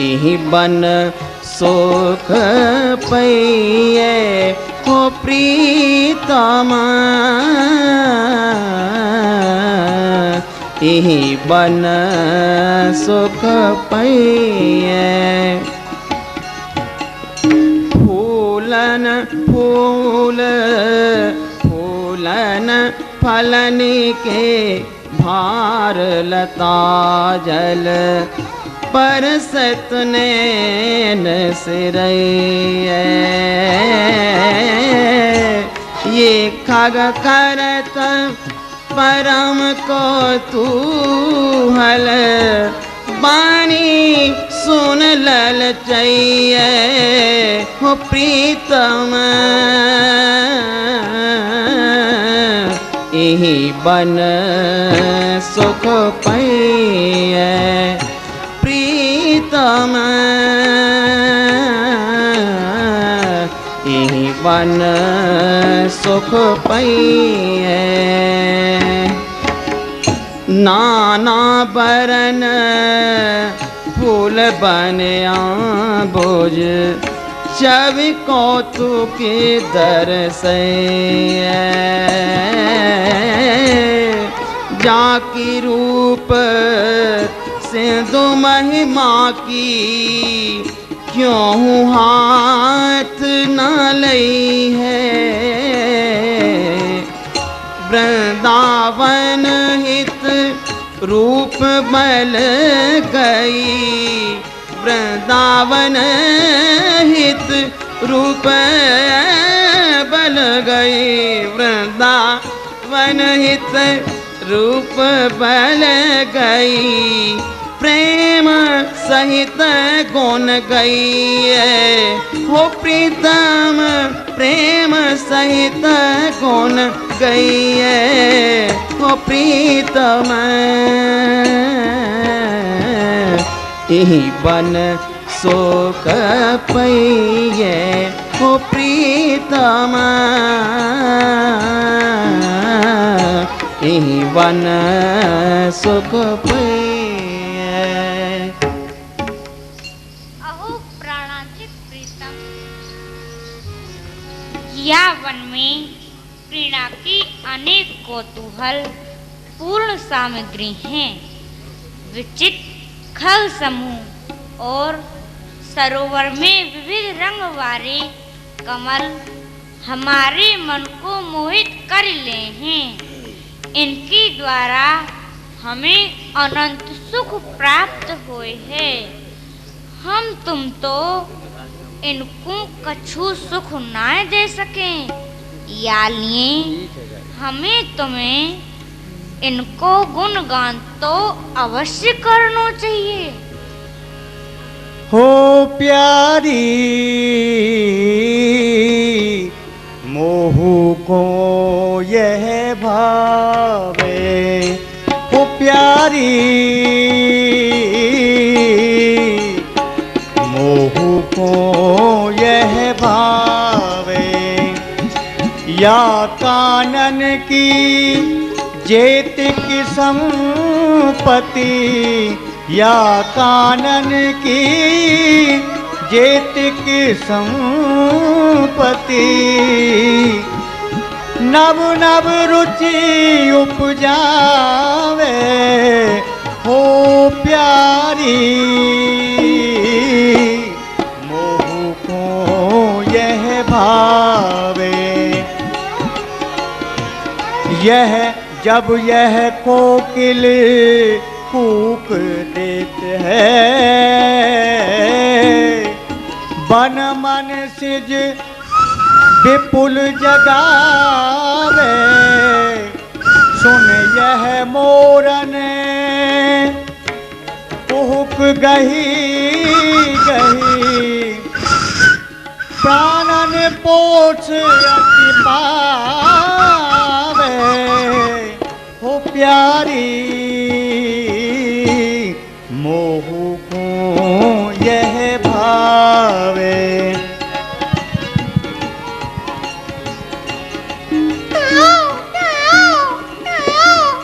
यही बन सुख पइए हो प्रीतम, यही बन सुख पइए। फूलन फूल फूलन फलन के भार लता जल परसत नैन सिरैया। ये खग करत परम कौतूहल बानी सुन ललचैया हो प्रीतम, यही बन सुख पइए प्रीतम, यही बन सुख पइए। नाना बरन फूल बन आंबुज छवि कौतुक दर्शैया। जाकी रूप सिंधु महिमा की क्यों हाथ न लई है। वृंदावन हित रूप बल गई, वृंदावन हित रूप बल गई, वृंदावन हित रूप बल गई। प्रेम सहित गुण गई हो प्रीतम, प्रेम सहित गुण गई हो प्रीतम, यही बन सुख पइए हो प्रीतम, यही बन सुख पइए। अहो प्राणांतिक प्रीतम, या वन में प्रीणा की अनेक कौतूहल पूर्ण सामग्री हैं। विचित्र खल समूह और सरोवर में विविध रंग वाले कमल हमारे मन को मोहित कर ले हैं। इनके द्वारा हमें अनंत सुख प्राप्त हुए है। हम तुम तो इनको कछु सुख ना दे सकें, या लिए हमें तुम्हें इनको गुणगान तो अवश्य करना चाहिए। हो प्यारी मोहू को यह भावे, हो प्यारी मोहू को यह भावे। या कानन की जेतिक संपत्ति, या कानन की जेतिक संपत्ति। नव नव रुचि उपजावे हो प्यारी मोह को यह भावे। यह जब यह कोकिल कूक देते हैं, बन मन सिज विपुल जगावे। सुन यह मोरन कुहुक गही गही, प्राणन पोछ अति पावे हो प्यारी मोह को यह भावे।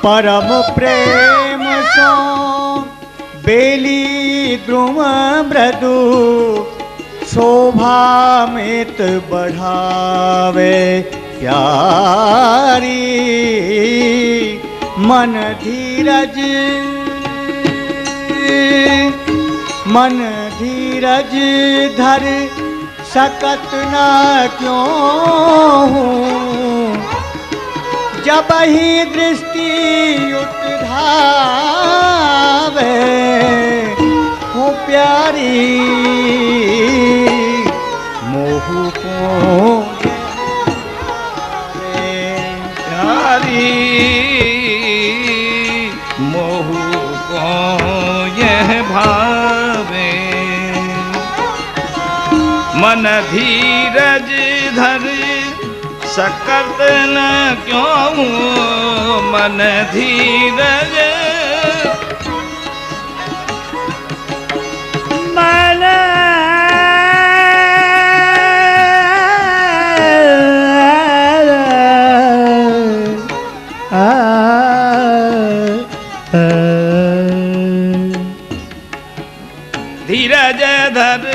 परम प्रेम सो बेली द्रुम मृदु शोभा मित बढ़ावे प्यारी मन धीरज धर सकत न क्यों हूँ जब ही दृष्टि उठावे हो प्यारी मोहू को प्यारी मोहू को यह भावे मन धीरज धर सकत न क्यों मन धीरज मन धीरज धर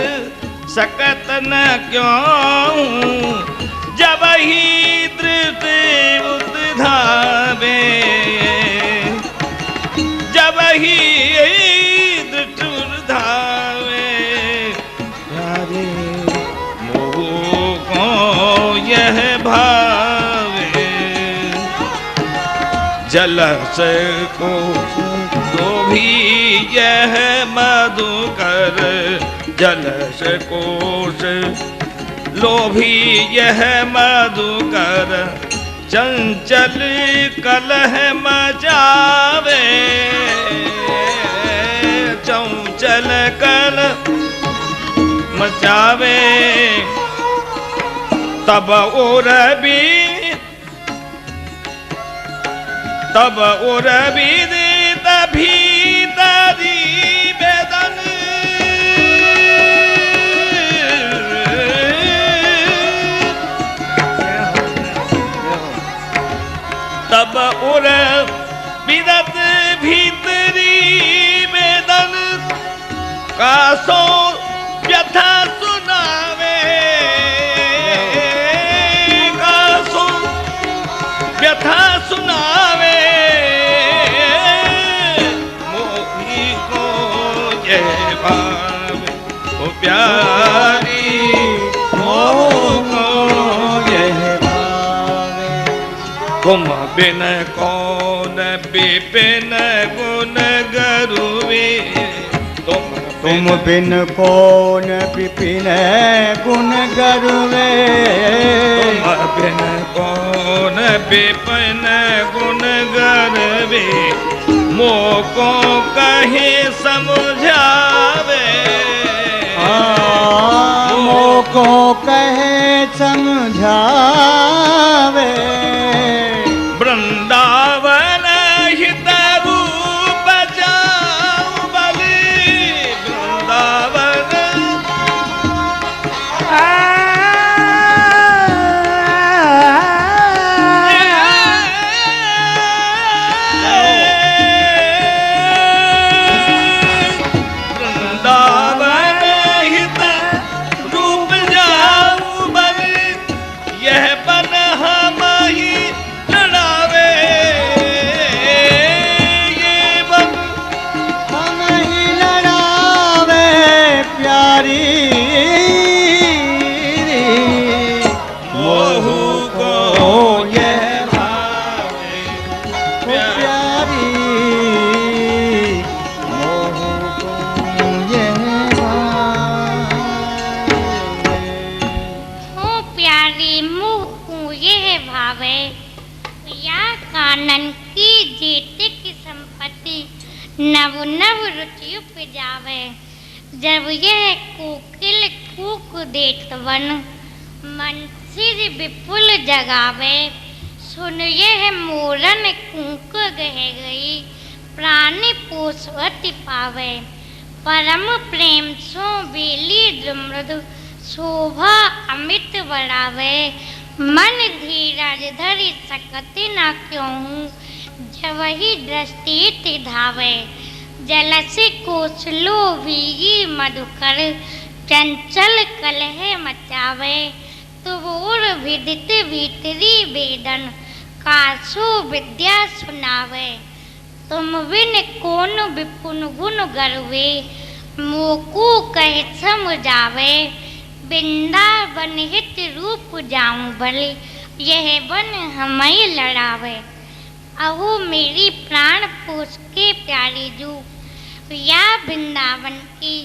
सकत न क्यों जब ही दृष्टि उद्धावे जब ही दृष्टि उद्धावे प्यारे मोह को यह भावे जलस को तो भी यह मधुकर जलस कोश लोभी यह मधुकर चंचल कलह मचावे चंचल कलह मचावे तब और भी तभी तरी बेदन तब उर विदत भीतरी वेदन कासो व्यथा सुनावे कासो व्यथा सुनावे मोही को ये भावे ओ प्यारी मोह को ये तुम बिन कौन बिपिन गुण गरुवे तुम बिन कौन विपिन गुण गरुवे तुम बिन कौन बिपिन गुण गरुवे मोको कहे समझावे मोको कहे समझावे वृंदावन हित रूप जाऊं बलि वृंदावन वृंदावन हित रूप जाऊं बलि यह बन हम ही लड़ावे ये बन हम ही लड़ावे प्यारी मोहू को यह भावे प्यारी मोह को यह भावे। हो प्यारी मुँह को यह भावे या कानन की जीते की संपत्ति नव नव रुचि उपजावे जब यह कोकिल कूक देत वन मन सिर विपुल जगावे सुन यह मोरन कूक गह गई प्राणी पोषवति पावे परम प्रेम सो बेली मृदु शोभा अमित बढ़ावे मन धीरज धरि सकत न क्यों जब ही दृष्टि धावे जलसि कोसलो भीगी मधुकर चंचल कलह मचावे तुवोर विदित भीतरी वेदन कासु विद्या सुनावे तुम बिन कौन विपुन गुण गर्वे मोकू कह समझावे वृंदावन हित रूप जाऊं भले यह बन हमें लड़ावे अहो मेरी प्राण पोष के प्यारी जू या वृंदावन की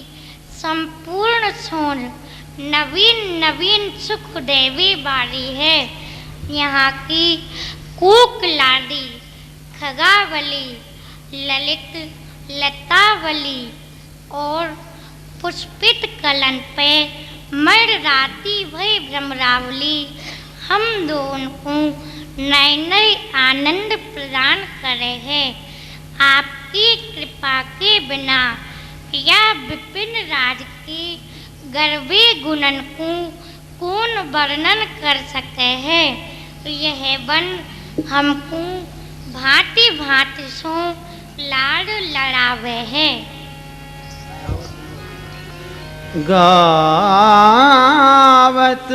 संपूर्ण सोन नवीन नवीन सुख देवी बारी है। यहाँ की कूक लाडी खगावली ललित लतावली और पुष्पित कलन पे मरराती भई भ्रमरावली हम दोनों को नए नए आनंद प्रदान करे है। आपकी कृपा के बिना या विपिन राज की गर्वे गुणन को कौन वर्णन कर सके है। यह वन हमको भांति भांति सो लाड लड़ावे है। गावत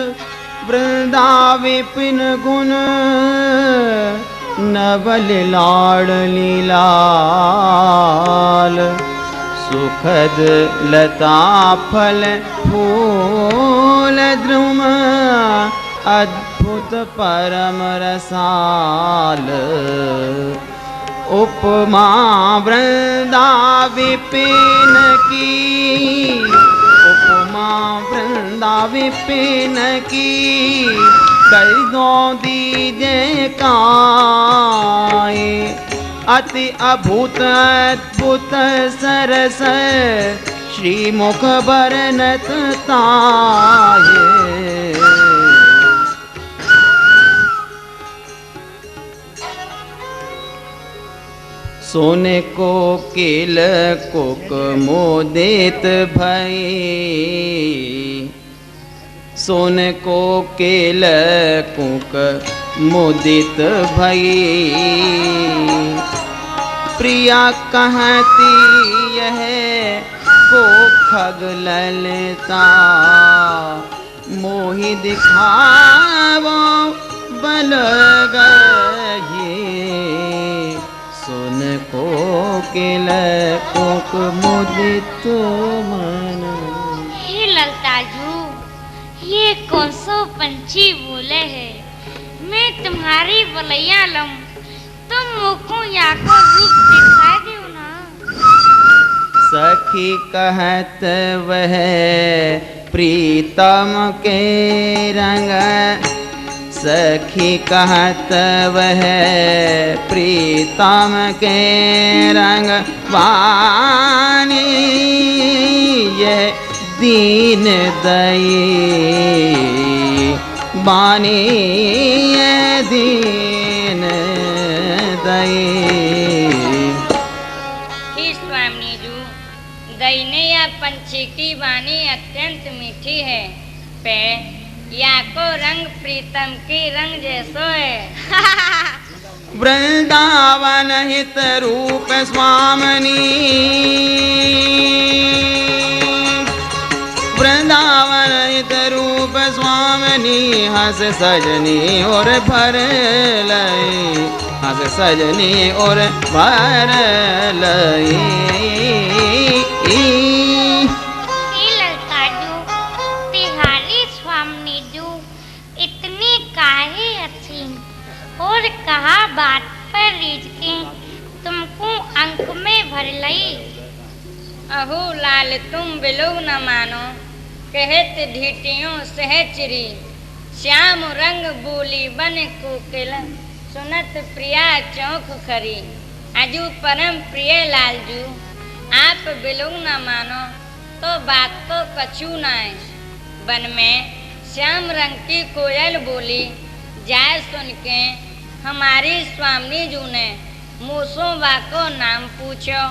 वृंदाविपिन गुण नवल लाडली लाल सुखद लता फल फूल द्रुम अद्भुत परम रसाल उपमा वृंदाविपिन की उपमा वृंदाविपिन की कर दो दीजे काए अति अभूत अद्भुत सरस श्री मुख बरनत ताये। सोने को किल कुक मोदित भई सोने को केल कुक मुदित भई प्रिया कहती यह को खग ललता मोहि दिखावो बल गए सुन को केल कुक मुदित मन। हे ललता जू ये कौन सा पंछी बोले है मैं तुम्हारी बलैया लम तुम मुखो या को रूप दिखा दो ना। सखी कहत वह प्रीतम के रंग सखी कहत वह प्रीतम के रंग वाणी यह दीन दई बानी दीन दई। ही स्वामी जू दैने या पंछी की वाणी अत्यंत मीठी है पे या को रंग प्रीतम की रंग जैसो है। वृंदावन हित रूप स्वामिनी वृंदावन हित रूप स्वामिनी हंस सजनी और भर लई हंस सजनी और भर लई। तिहारी स्वामी जू इतनी काहे अच्छी और कहा बात पर रीझ के तुमको अंक में भर लई। अहो लाल तुम बिलो न मानो कहत ढीटियों सहचरी श्याम रंग बोली बन कोकिल सुनत प्रिया चौक खरी। अजू परम प्रिय लालजू आप बिलो न मानो तो बात तो कछु नाय। वन में श्याम रंग की कोयल बोली जाय सुन के हमारी स्वामी जू ने मूसों को नाम पूछो।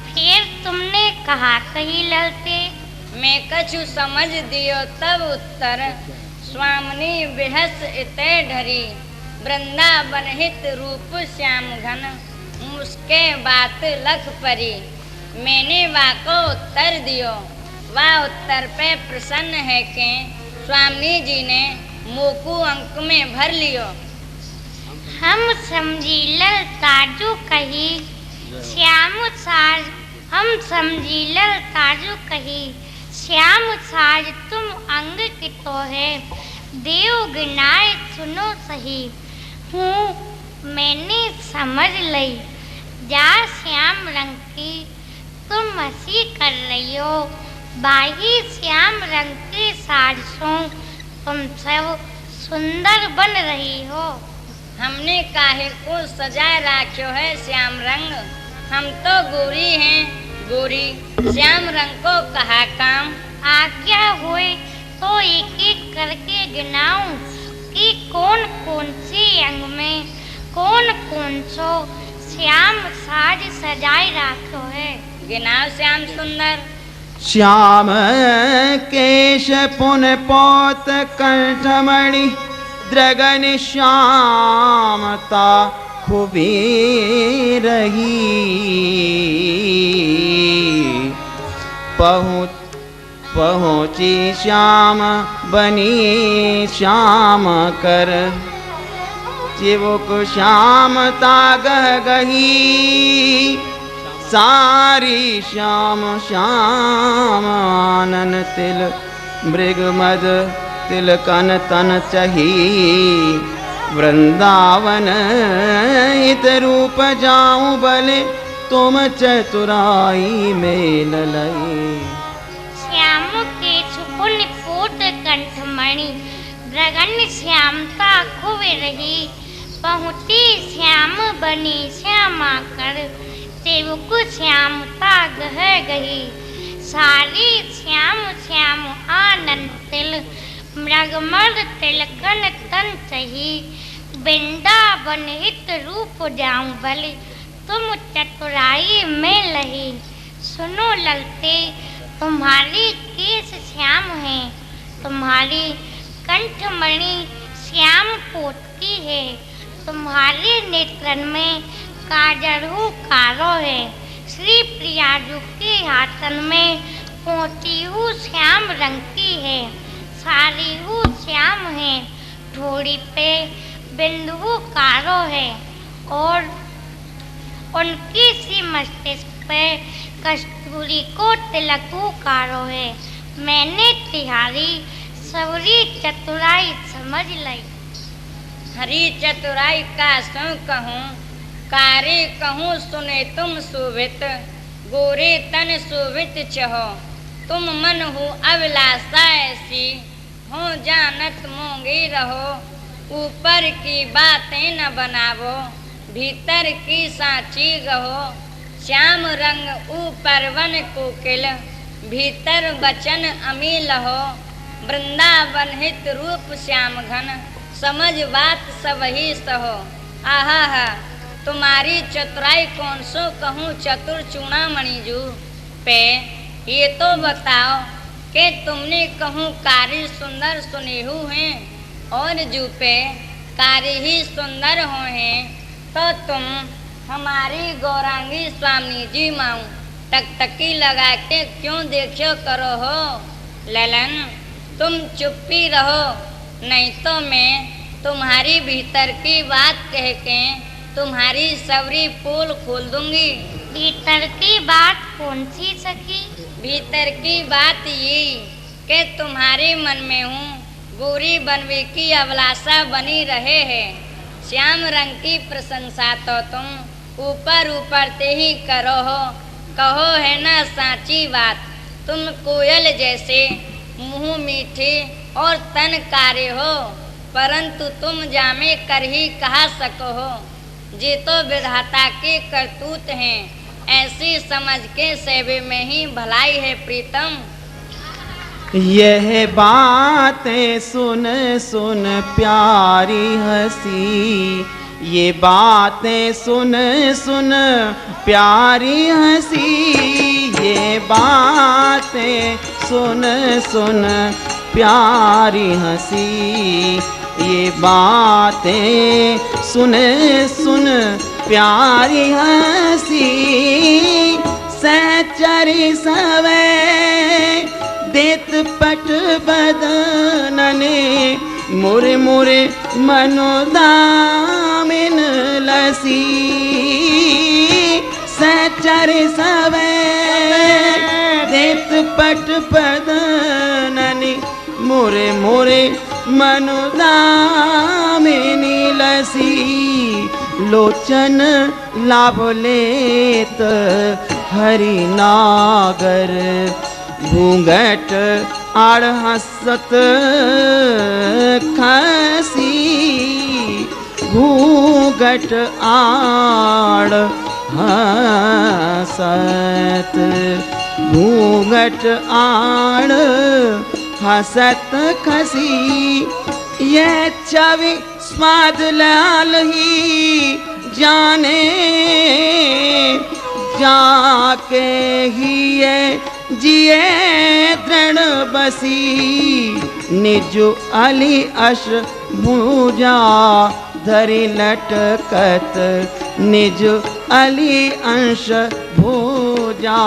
फिर तुमने कहा कही ललते मैं कछु समझ दियो तब उत्तर स्वामिनी बिहस इते ढरी वृंदावन हित रूप श्याम घन मुझके बात लख परी। मैंने वाको उत्तर दियो, वह उत्तर पे प्रसन्न है के स्वामी जी ने मोकू अंक में भर लियो। हम समझी लल ताजू कही श्याम साज, हम समझी लल ताजू कही श्याम साज तुम अंग की तो है, देव गिनाए सुनो सही। हूँ मैंने समझ लई जा श्याम रंग की तुम हंसी कर रही हो, बाही श्याम रंग के साजसों तुम सब सुंदर बन रही हो। हमने काहे को सजाए राख्यो है श्याम रंग, हम तो गोरी हैं गोरी, श्याम रंग को कहा काम। आज्ञा होए तो एक एक करके गिनाऊं कि कौन कौन से अंग में कौन कौन सो श्याम साज सजाए राखो है। गिनाओ श्याम सुंदर। श्याम केश पुन पोत कंठमणि, द्रगन श्यामता खूबी रही। पहुँची श्याम बनी श्याम कर, चिबुक श्यामता गह गही। सारी श्याम श्याम आनन तिल मृग मद तिलकन तन चही। वृंदावन इत रूप जाऊं बले, तुम चतुराई में ललई। श्याम के छुपुन पोत कंठमणि, द्रगन श्यामता खूब रही। पहुँची श्याम बनी श्यामा कर, सेवक श्यामता गह गही। सारी श्याम श्याम आनंद तिल मृगमद तिलकन तन चही। वृंदावन हित रूप जाऊं बलि, तुम चतुराई में लही। सुनो ललते तुम्हारी केस श्याम है, तुम्हारी कंठमणि श्याम पोत की है। तुम्हारे नेत्रन में काजरू कारो है, श्री प्रियाजू के हाथन में पोती हूँ श्याम रंग की है। सारी हूँ श्याम है, थोड़ी पे बिंदु कारो है, और उनकी सी मस्तिष्क पे कस्तूरी को तिलकू कारो है। मैंने तिहारी सवरी चतुराई समझ ली। हरी चतुराई का सो कहूँ, कार्य कहूँ सुने तुम शोभित। गोरे तन शोभित चहो, तुम मन हो अभिलाषा ऐसी। हो जानत मोंगी रहो, ऊपर की बातें न बनावो, भीतर की साची गहो। श्याम रंग ऊपर वन कोकिल, भीतर बचन अमील हो। वृंदावन हित रूप श्याम घन, समझ बात सब ही सहो। आहा तुम्हारी चतुराई कौन सो कहूँ चतुर चूड़ामणि जू पे। ये तो बताओ कि तुमने कहूँ कार्य सुंदर सुनेहू हैं, और जू पे कार्य ही सुंदर हो हैं। तो तुम हमारी गौरांगी स्वामी जी माऊ टकटकी लगा के क्यों देखो करो हो। ललन तुम चुप्पी रहो, नहीं तो मैं तुम्हारी भीतर की बात कह के तुम्हारी सवरी पोल खोल दूंगी। भीतर की बात कौन सी सखी? भीतर की बात ये कि तुम्हारे मन में हूँ गोरी बनवे की अभिलाषा बनी रहे है। श्याम रंग की प्रशंसा तो तुम ऊपर ऊपर ते ही करो हो, कहो है ना साची बात। तुम कोयल जैसे मुँह मीठे और तन कारे हो, परंतु तुम जामे कर ही कहा सको हो। जे तो विधाता के करतूत हैं, ऐसी समझ के सेवे में ही भलाई है प्रीतम। यह बातें सुन सुन प्यारी हंसी, ये बातें सुन सुन प्यारी हंसी। ये बातें सुन सुन प्यारी हंसी, ये बातें सुन सुन प्यारी हंसी सहचरी सवे देत पट बदनने मुरे मुरे मनोदामिन लसी सहचर सवे देत पट बदनने मुरे मुरे मनोदामिनी लसी लोचन लाभ लेत हरि नागर घूंघट आड़ हंसत खसी घूंघट आड़ हंसत घूंघट आड़ हंसत खसी ये छवि स्वाद लाल ही जाने जाके ही ये जिए दृढ़ बसी निज अली अश भूजा धरी लटकत निज अली अंश भूजा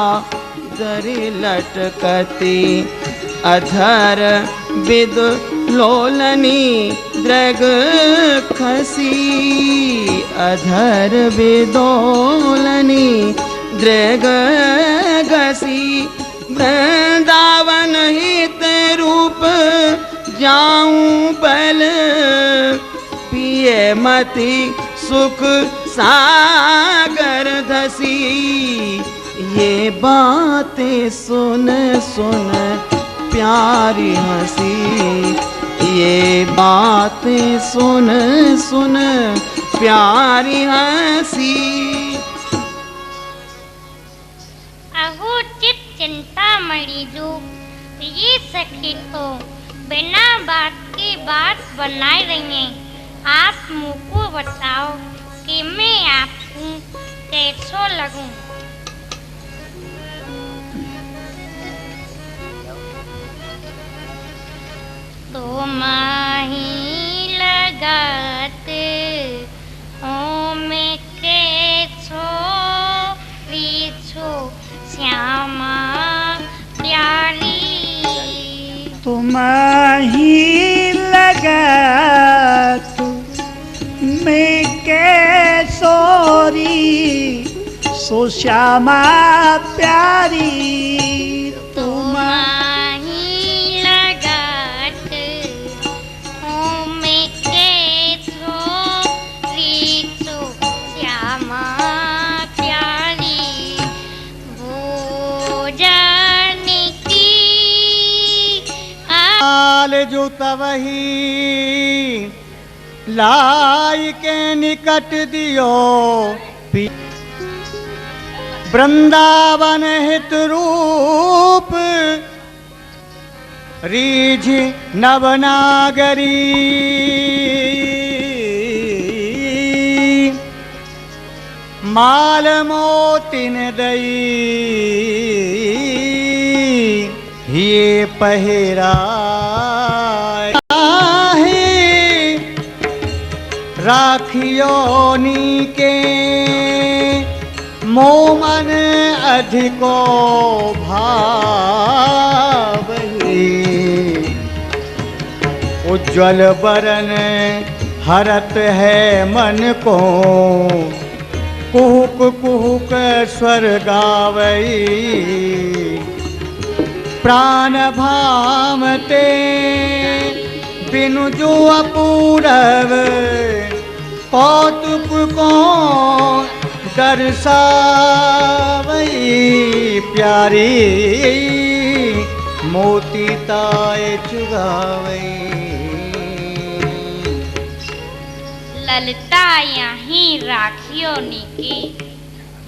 धरी लटकती अधर विद लोलनी द्रग खसी अधर विदोलनी द्रग घसी वृंदावन हित रूप जाऊं बल पिए मति सुख सागर धसी ये बातें सुन सुन प्यारी हंसी ये बातें सुन सुन प्यारी हंसी। अहो चित चिंता मणि जो ये सखी तो बिना बात की बात बनाए रही हैं। आप मुझको बताओ कि मैं आपको कैसो लगूं। तो माही लगत ओ में कैसो पीछो श्यामा प्यारी तुम्हारी लगत में कैसोरी सो श्यामा प्यारी तुम्हारी लगत ओ में कैसो पीछो श्यामा प्यारी भोजन की लाल जो तवही लाई के निकट दियो वृंदावन हित रूप रीझ नवनागरी माल मोतिन दई ये पहरा राखियो नीके मोमन अधिको भावही उज्ज्वल बरन हरत है मन को कुहुक कुहुक स्वर गावई प्राण भामते बिनु जो अपूरव कौतुक को दर्शावई प्यारी मोती ताए चुगावई ललता यहीं राखियो नीकी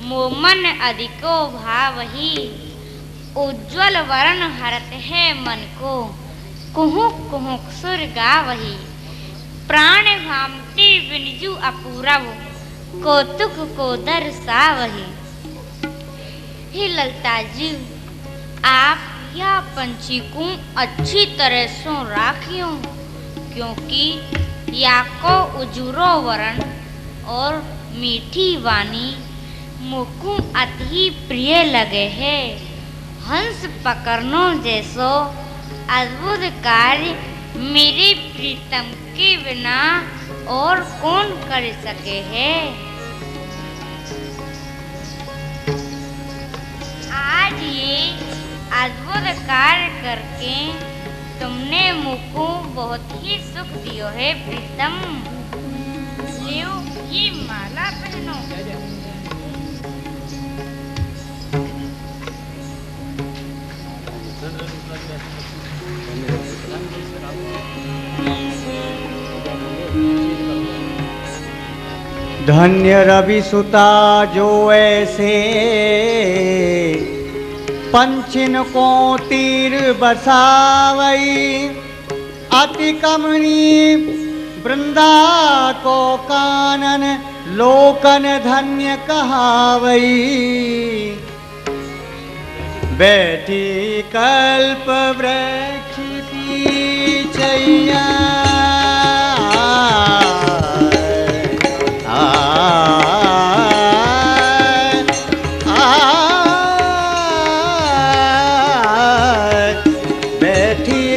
मोमन अधिको भावही उज्ज्वल वर्ण हरत है मन को कुहुक कुहुक सुर गावही प्राण भामती बिनजू अपूरव कौतुक को दर्शावही। हे ललता जी आप या पंछी को अच्छी तरह से राखियो क्योंकि या को उजूरो वरण और मीठी वाणी मुझको अति प्रिय लगे है। हंस पकड़नो जैसो अद्भुत कार्य मेरे प्रीतम के बिना और कौन कर सके है। आज ये अद्भुत कार्य करके तुमने मुझको बहुत ही सुख दियो है प्रीतम। लियो ये माला पहनो। धन्य रवि सुता जो ऐसे पंचिन को तीर बसावई। अति कमनी वृंदा को कानन लोकन धन्य कहावई। बैठी कल्प वृक्ष की छैया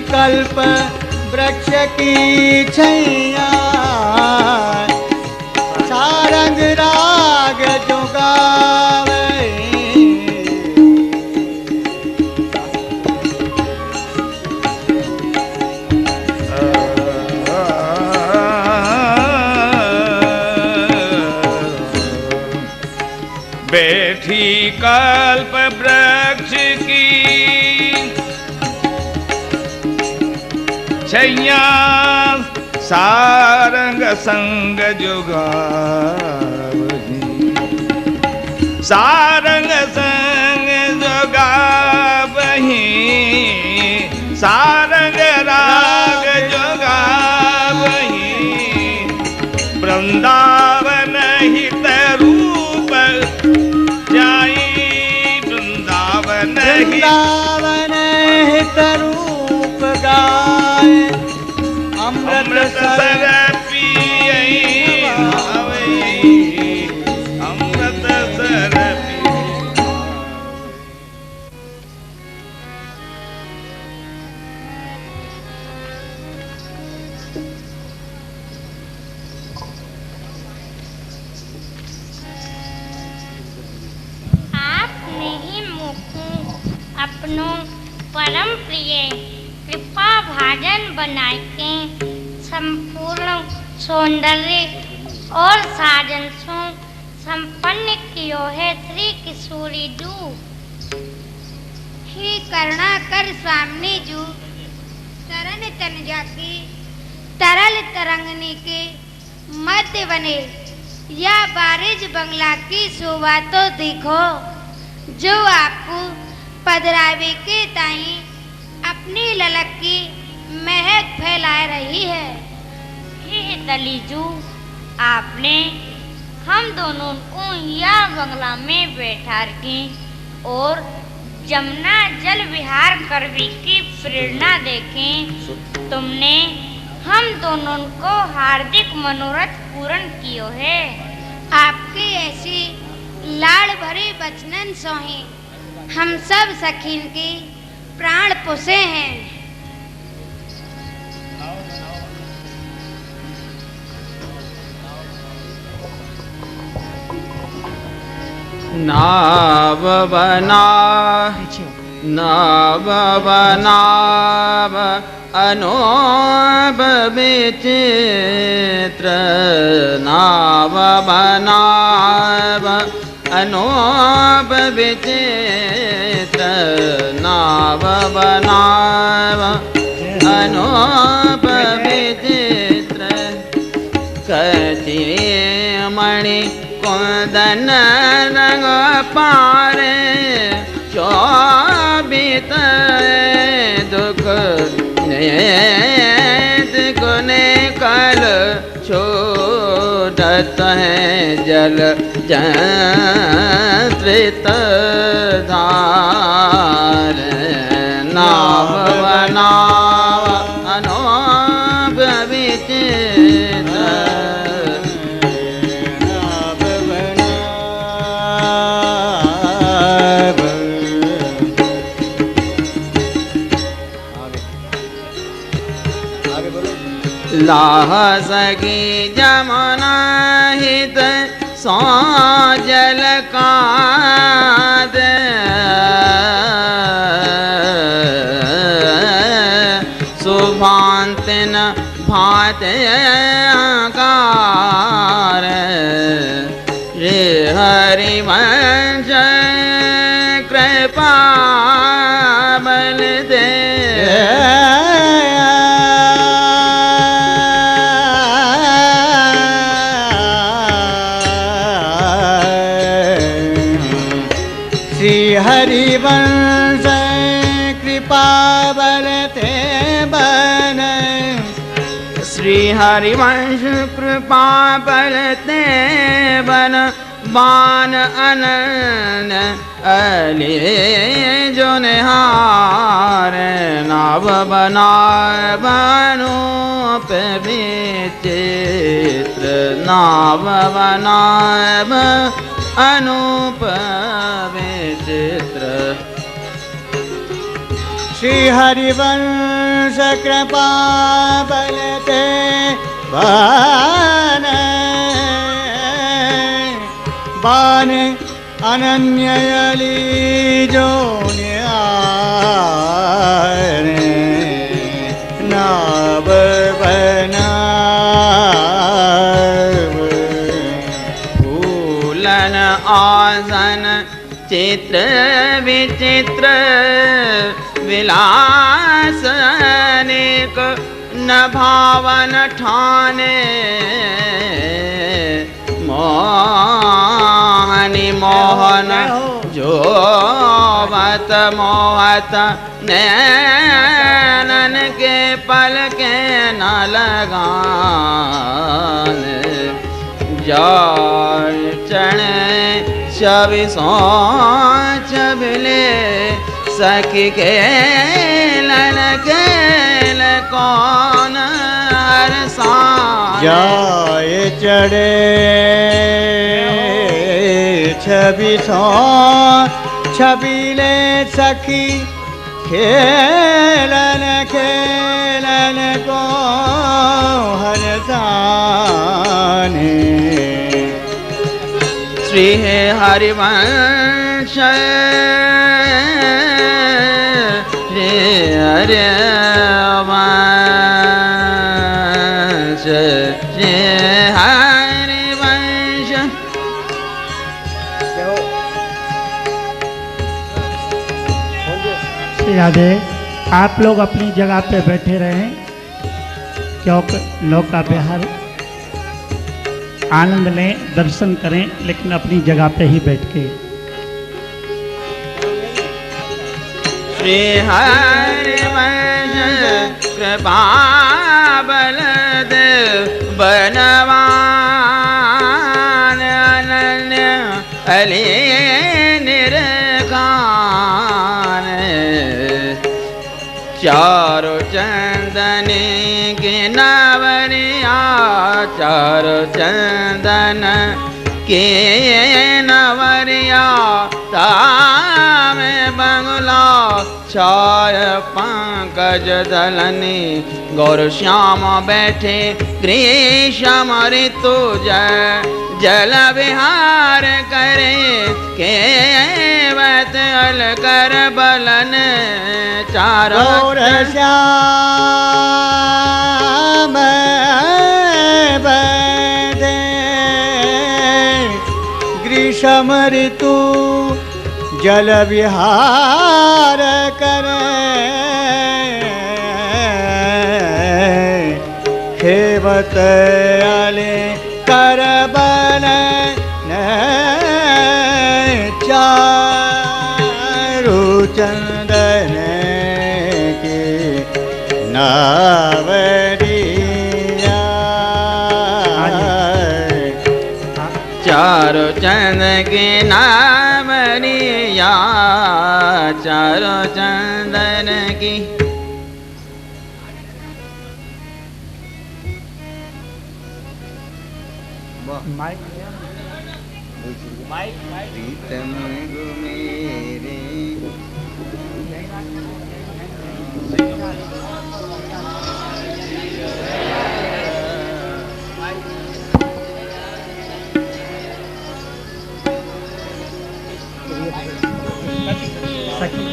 कल्प वृक्ष की छैया सारंग राग जो गावे। बैठी कल्प वृक्ष की छैया सारंग संग जुगावही। सारंग संग जुगावही। सारंग राग जुगावही। वृंदावन हित रूप जाई। वृंदावन हित रूप गाय। अमृत सर पियई भावई। अमृत सर आपने ही मुझको अपनों परम प्रिय कृपा भाजन बनाए के संपूर्ण सौंदर्य और साजन से संपन्न कियो है श्री किशोरी जू। ही करुणा कर स्वामी जू तरन तनुजा की तरल तरंगनी के मध्य बने या बारिज बंगला की शोभा तो देखो जो आपको पधरावे के ताई अपनी ललक की महक फैला रही है। हे दलीजू, आपने हम दोनों को यह बंगला में बैठा के और जमुना जल विहार करने की प्रेरणा देके तुमने हम दोनों को हार्दिक मनोरथ पूर्ण कियो है। आपकी ऐसी लाड़ भरे बचनन सोहे हम सब सखीन की प्राण पुसे हैं। नाव बनाव अनोब विचित्र। नाव बनाव अनोब विचित्र। नाव बनाव अनोब विचित्र। कची मणि कुंदन रंग पारे शोभित दुख गुने कल छोड़त है जल जंत्रित धार। नाव बनाव अनोब विचित्र। लाह सकी जमुना हित सो जल काद सुभांतिन भात आकार रे हरिवंश कृपा बल दे श्री हरिवंश कृपा बल ते बन श्री हरिवंश कृपा बलते बन बान अनन अली जो निहार नाव बना बनूप विचित्र नाव बना अनूप विचित्र श्री हरिवंश कृपा बल ते बन बान अनन्य अली जो न्यार नाव बना फूलन आसन चित्र विचित्र विलास अनेक न भावन ठाने मोहनी मोहन जोवत मोहत नैनन के पल के न लगान जाय चढ़े छवि सोच बिले सखी खेलन खेल कौन हरसान जाय चढ़े छवि सो छबिले सखी खेलन खेलन को हर जाने श्री हरिवंश रे हरे वंश रे हरिवंश श्री राधे। आप लोग अपनी जगह पे बैठे रहें क्योंकि लोक का बिहार आनंद लें, दर्शन करें, लेकिन अपनी जगह पे ही बैठ के। श्री हरिवंश कृपा बल देव बनवान अनन्य अली निरखान चारो चंदनी के नवरिया चारो चंदन के नवरिया तामे बंगला छाय पंकज दलनी गौर श्याम बैठे ग्रीष्म ऋतु जल विहार करे केवत अल कर बलन चारो गौर श्याम बैठे ग्रीष्म ऋतु जल विहार करे खेवत अले कर बन चारु चंदन के नावरिया चारो चंद के नावरिया चारो चंदन की प्रीतम गो मेरे सखी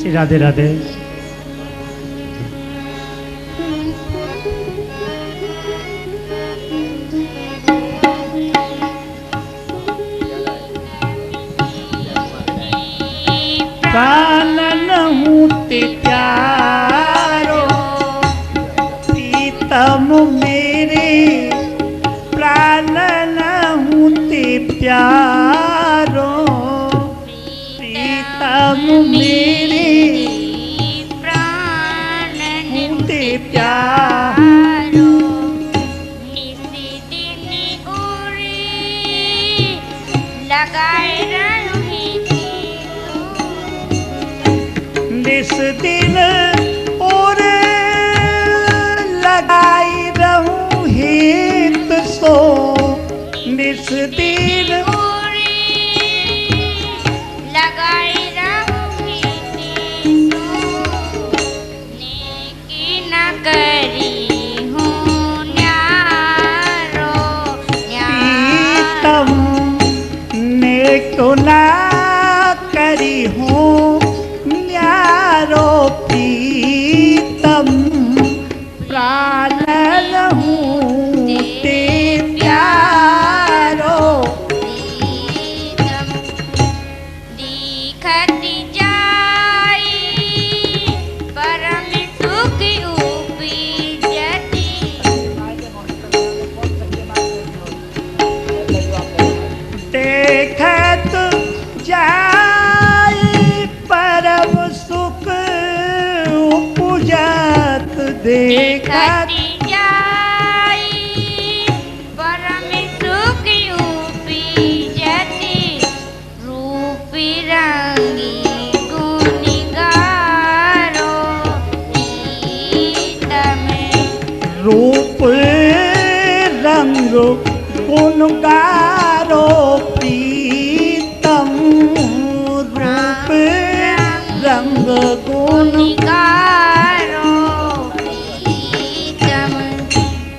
श्री राधे राधे। प्राणन हूँ ते प्यारो प्रीतम मेरे, प्राणन हूँ ते प्यारो प्रीतम मेरे, प्राणन ते प्यारो निसी दिन उड़ी लगाए रही निस दिन और लगाई रहूं हित सो, निस दिन लगाई रहूंगी नेकी न करी हूँ न्यारो प्रीतम ने को ना करी हूँ न्यारो प्रीतम, प्राणन हूँ ते प्यारो दिखती जाई परम सुख उपजती देखत जाई परम सुख उपजत, देखत जाई परम सुख उपजती रूप रंगी गुण गारो प्रीतम रूप रंग गुण गारो प्रीतम, रूप रंग गुण गारो प्रीतम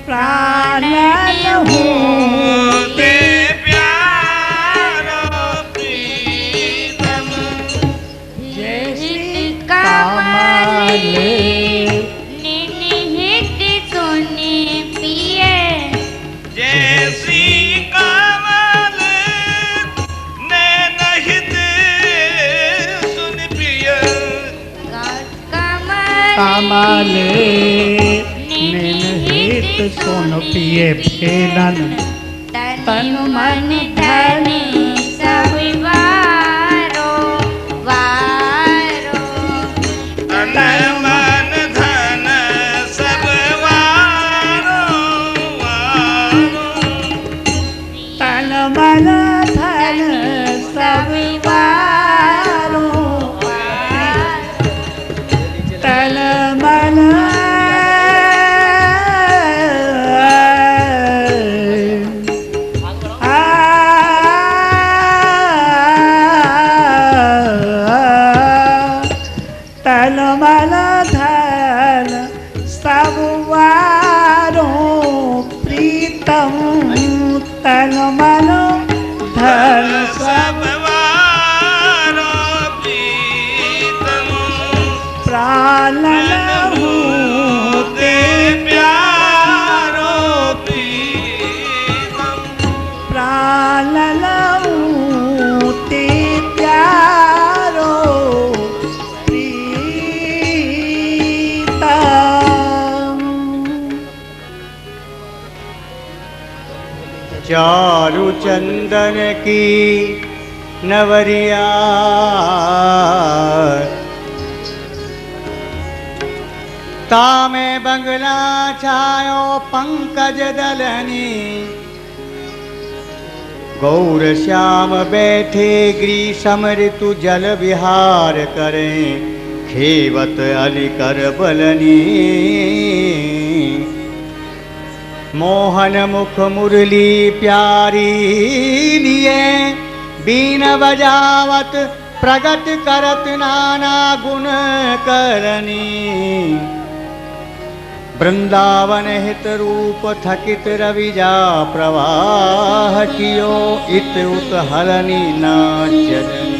प्राणन हूँ ते प्यारो प्रीतम जैसी कामले निहित सुने पिए जैसी कमल नैनहित सुन प्रिय कामले निहित सुन पिए फेलन तन मन धन सब वारो वारो तन मन धन सब वारो वारो तन मन धन सब वारो, तन मन तन मन धन सब वारो प्रीतम, तन मन धन सब सब वारो प्रीतम प्राणन हूँ ते प्यारो प्रीतम प्राणन हूँ ते प्यारो प्रीतम। चारु चंदन की नवरिया तामे बंगला छायो पंकज दलनी, गौर श्याम बैठे ग्रीष्म ऋतु जल विहार करें, खेवत अलिकर बलनी मोहन मुख मुरली प्यारी लिए, बीन बजावत प्रगट करत नाना गुण करनी, वृंदावन हित रूप थकित रविजा प्रवाह कियो इत उत हरनी नाचनी।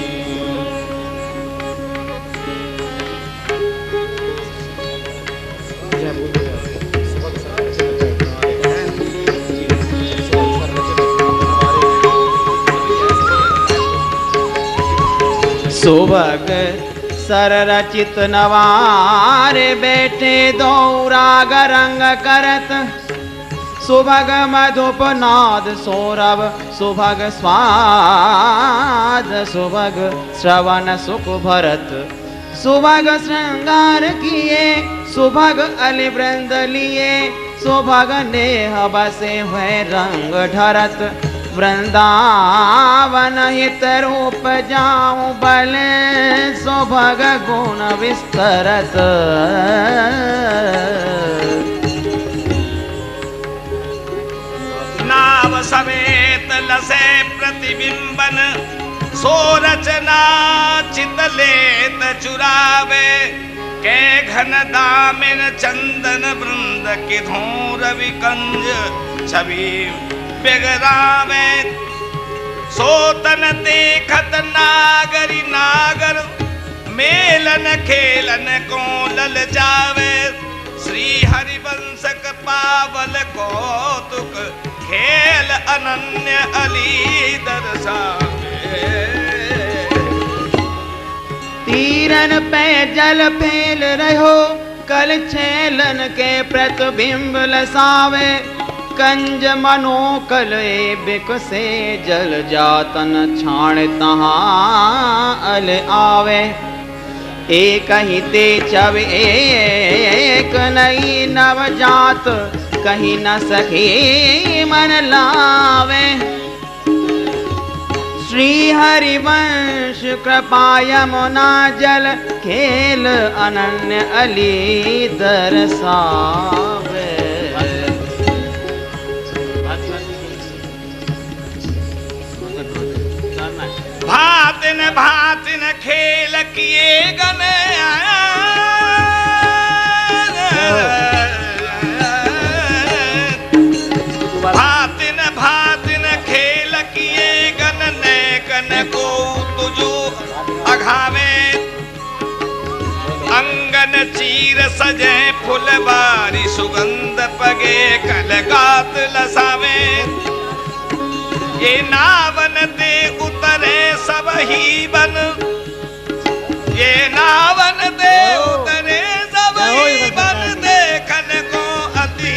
सुभग सर रचित नवारे बैठे दो राग रंग करत, सुभग मधुप नाद सौरभ सुभग स्वाद, सुभग श्रवण सुख भरत सुभग श्रृंगार किए, सुभग अलि वृंद लिए, सुभग नेह बसे हुए रंग ढरत, वृंदावन हित रूप जाऊं बल, सुभग गुण विस्तरत। नाव समेत लसे प्रतिबिंबन, सो रचना चितलेत चुरावे, के घन दामिन चंदन वृंद के धूर विकंज छवि बिगरावे, सोतन देखत नागरी नागर, मेलन खेलन को लल जावे, श्री हरिवंशक पावल कौतुक, खेल अनन्य अली दर्शावे। तीरन पे जल फैल रहो, कल छेलन के प्रतिबिंब लसावे, कंज मनोकल बिकसे जल जातन छाण तहाँ अल आवे, एक ही ते छव एक नई नवजात, कहीं न सके मन लावे, श्री हरिवंश कृपा यमुना जल, खेल अनन्य अली दर्शावे। भातिन भातिन खेल किए गन आया, भातिन भातिन खेल किए गन, नैकन को तुझो अघावे, अंगन चीर सजे फुलबारी, सुगंध पगे कलगात लसावे, ये नावन दे उतरे सब ही बन, ये नावन दे उतरे सब ही बन, देखन को अति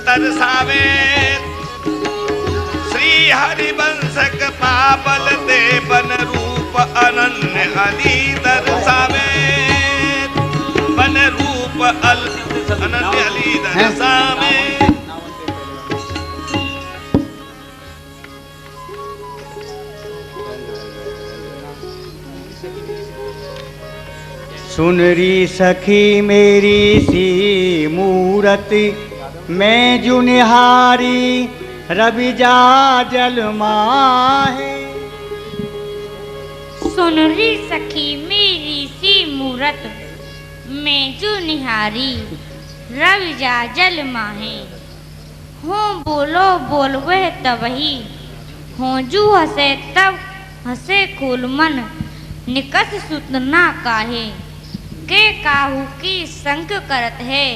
तरसावे, श्री हरिवंशक पापल दे बन रूप अनन्य अली दर्शावे, बन रूप अनन्य अली दर्शावे। सुनरी सखी मेरी सी मूरति, मैं जो निहारी रविजा जल माहे। सुनरी सखी मेरी सी मूरत, मैं जो निहारी रविजा जल माहे, हो बोलो बोलवे तबही, हो जू हसे तब हसे कुल मन, निकस सुतना काहे, के काहू की संग करत है,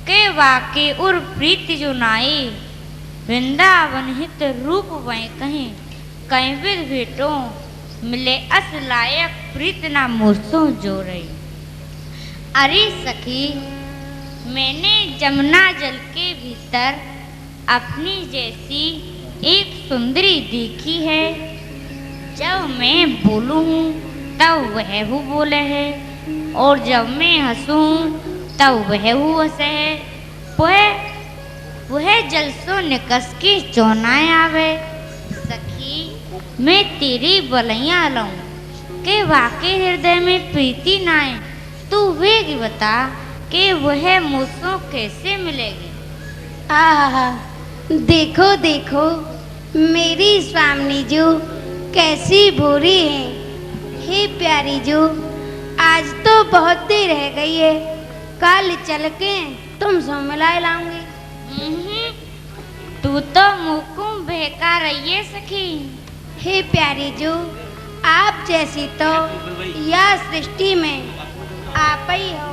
के वाके उर प्रीति जो नाई, वृंदावन हित रूप वह कहें, कहीं विध भेटो मिले अस लायक प्रीत ना मूर्सों जो रही। अरे सखी, मैंने जमुना जल के भीतर अपनी जैसी एक सुंदरी देखी है, जब मैं बोलूं तब वह वो बोले है, और जब मैं हंसूं तब वह वो हंसे है, वह जल सो निकस के चौनाए आवे। सखी, मैं तेरी बलैया लाऊं के वाके हृदय में प्रीति नाए, तू वेग बता कि वह मुझसे कैसे मिलेगी। आहा, देखो देखो मेरी स्वामिनी जो कैसी भूरी है। हे प्यारी जो, आज तो बहुत देर रह गई है, कल चल के तो तुम सब मिलाए लाऊंगी। तू तो मुकुम बहका रही है सखी। हे प्यारी जू, आप जैसी तो या सृष्टि में आप ही हो।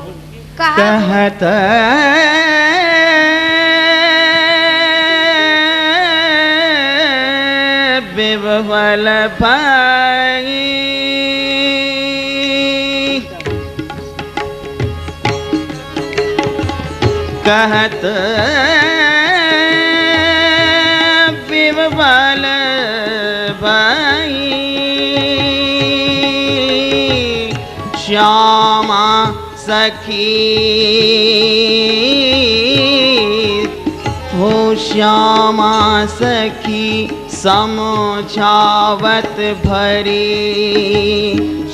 कहत विवल भाई कहत विवल भाई श्यामा सखी हो श्यामा सखी समझावत भरी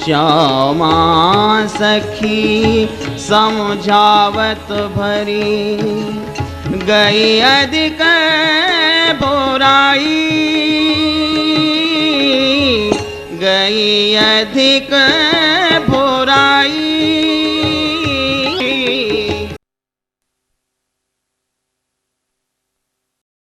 श्यामा सखी समझावत भरी गई अधिक बुराई गई अधिक